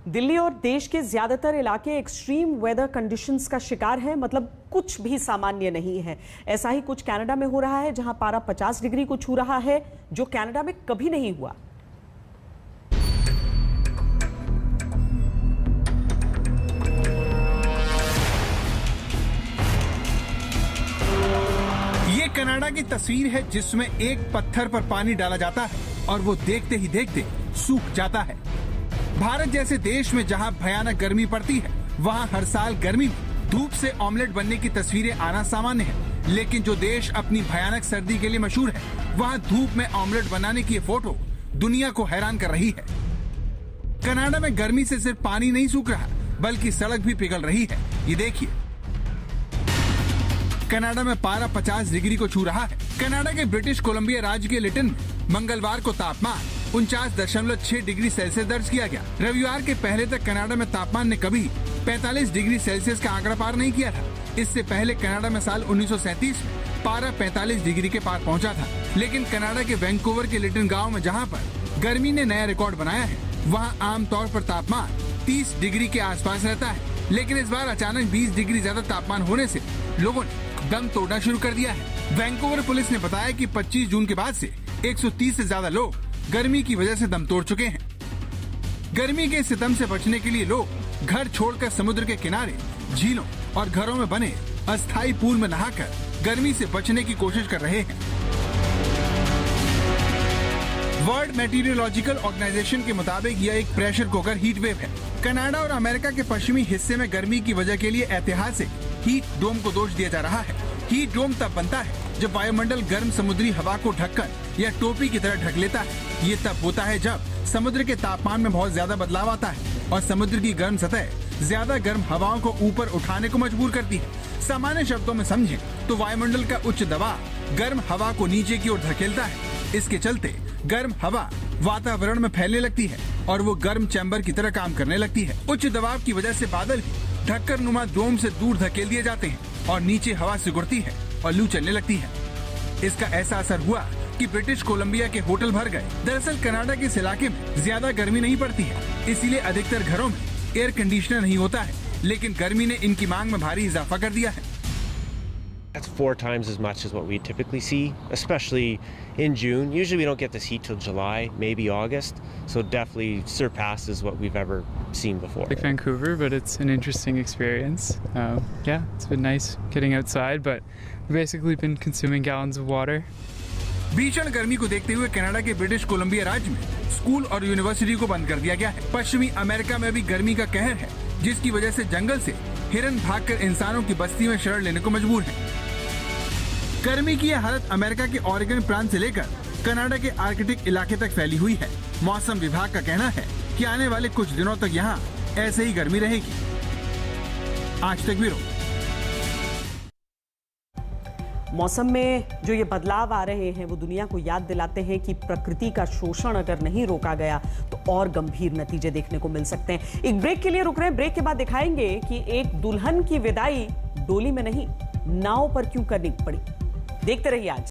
दिल्ली और देश के ज्यादातर इलाके एक्सट्रीम वेदर कंडीशंस का शिकार है, मतलब कुछ भी सामान्य नहीं है। ऐसा ही कुछ कनाडा में हो रहा है, जहां पारा 50 डिग्री को छू रहा है, जो कनाडा में कभी नहीं हुआ। ये कनाडा की तस्वीर है, जिसमें एक पत्थर पर पानी डाला जाता है और वो देखते ही देखते सूख जाता है। भारत जैसे देश में जहां भयानक गर्मी पड़ती है, वहां हर साल गर्मी में धूप से ऑमलेट बनने की तस्वीरें आना सामान्य है। लेकिन जो देश अपनी भयानक सर्दी के लिए मशहूर है, वहां धूप में ऑमलेट बनाने की ये फोटो दुनिया को हैरान कर रही है। कनाडा में गर्मी से सिर्फ पानी नहीं सूख रहा, बल्कि सड़क भी पिघल रही है। ये देखिए, कनाडा में पारा 50 डिग्री को छू रहा है। कनाडा के ब्रिटिश कोलंबिया राज्य के लिटन में मंगलवार को तापमान 49.6 डिग्री सेल्सियस दर्ज किया गया। रविवार के पहले तक कनाडा में तापमान ने कभी 45 डिग्री सेल्सियस का आंकड़ा पार नहीं किया था। इससे पहले कनाडा में साल 1937 में पारा 45 डिग्री के पार पहुंचा था। लेकिन कनाडा के वैंकूवर के लिटन गांव में जहां पर गर्मी ने नया रिकॉर्ड बनाया है, वहां आमतौर पर तापमान 30 डिग्री के आसपास रहता है। लेकिन इस बार अचानक 20 डिग्री ज्यादा तापमान होने से लोगों ने दम तोड़ना शुरू कर दिया है। वैंकूवर पुलिस ने बताया कि 25 जून के बाद से 130 से ज्यादा लोग गर्मी की वजह से दम तोड़ चुके हैं। गर्मी के सितम से बचने के लिए लोग घर छोड़कर समुद्र के किनारे, झीलों और घरों में बने अस्थायी पूल में नहाकर गर्मी से बचने की कोशिश कर रहे हैं। वर्ल्ड मेटीरियोलॉजिकल ऑर्गेनाइजेशन के मुताबिक यह एक प्रेशर कुकर हीट वेव है। कनाडा और अमेरिका के पश्चिमी हिस्से में गर्मी की वजह के लिए ऐतिहासिक हीट डोम को दोष दिया जा रहा है। हीट डोम तब बनता है जब वायुमंडल गर्म समुद्री हवा को ढककर या टोपी की तरह ढक लेता है। ये तब होता है जब समुद्र के तापमान में बहुत ज्यादा बदलाव आता है और समुद्र की गर्म सतह ज्यादा गर्म हवाओं को ऊपर उठाने को मजबूर करती है। सामान्य शब्दों में समझें तो वायुमंडल का उच्च दबाव गर्म हवा को नीचे की ओर धकेलता है। इसके चलते गर्म हवा वातावरण में फैलने लगती है और वो गर्म चैम्बर की तरह काम करने लगती है। उच्च दबाव की वजह से बादल भी ढक्कर नुमा डोम से दूर धकेल दिए जाते हैं और नीचे हवा सिकुड़ती है और लू चलने लगती है। इसका ऐसा असर हुआ कि ब्रिटिश कोलंबिया के होटल भर गए। दरअसल कनाडा के इस इलाके में ज्यादा गर्मी नहीं पड़ती है, इसीलिए अधिकतर घरों में एयर कंडीशनर नहीं होता है। लेकिन गर्मी ने इनकी मांग में भारी इजाफा कर दिया है। That's 4 times as much as what we typically see, especially in June. Usually we don't get this heat till July, maybe August, so definitely surpasses what we've ever seen before. Like Vancouver, but it's an interesting experience. Yeah, it's been nice getting outside, but we've basically been consuming gallons of water. भीषण गर्मी को देखते हुए Canada के British Columbia राज्य में school और university को बंद कर दिया गया है। पश्चिमी अमेरिका में भी गर्मी का कहर है, जिसकी वजह से जंगल से हिरन भागकर इंसानों की बस्ती में शरण लेने को मजबूर है। गर्मी की यह हालत अमेरिका के ऑरेगन प्रांत से लेकर कनाडा के आर्कटिक इलाके तक फैली हुई है। मौसम विभाग का कहना है कि आने वाले कुछ दिनों तक यहाँ ऐसे ही गर्मी रहेगी। आज तक ब्यूरो। मौसम में जो ये बदलाव आ रहे हैं, वो दुनिया को याद दिलाते हैं कि प्रकृति का शोषण अगर नहीं रोका गया तो और गंभीर नतीजे देखने को मिल सकते हैं। एक ब्रेक के लिए रुक रहे हैं। ब्रेक के बाद दिखाएंगे कि एक दुल्हन की विदाई डोली में नहीं, नाव पर क्यों करनी पड़ी। देखते रहिए आज।